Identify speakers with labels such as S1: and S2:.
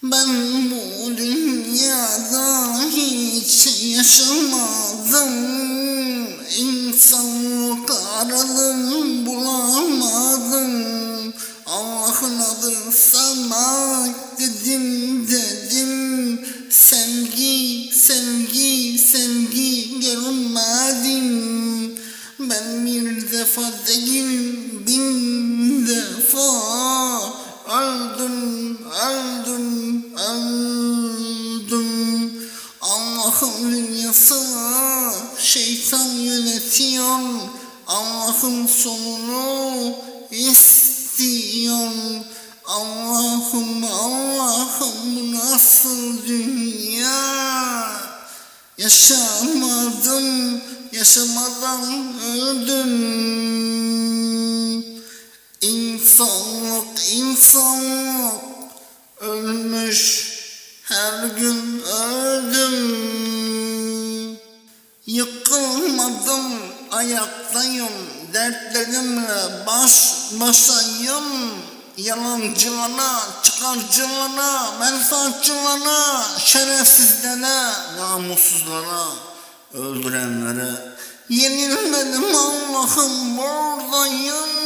S1: Ben bu dünyada hiç yaşamadım. İnsanlık aradım bulamadım. Allah'ın adı samak dedim. Sevgi görmedim. Ben bir defa değil 1000 defa öldüm. Allah'ın dünyasını şeytan yönetiyor. Allah'ın sonunu istiyor. Allah'ım bu nasıl dünya? Yaşamadan öldüm. İnsanlık ölmüş, her gün öldüm. Yıkılmadım, ayaktayım, dertlerimle baş başayım. Yalancılara, çıkarcılara, menfaatçılara, şerefsizlere, namussuzlara, öldürenlere yenilmedim Allah'ım, buradayım.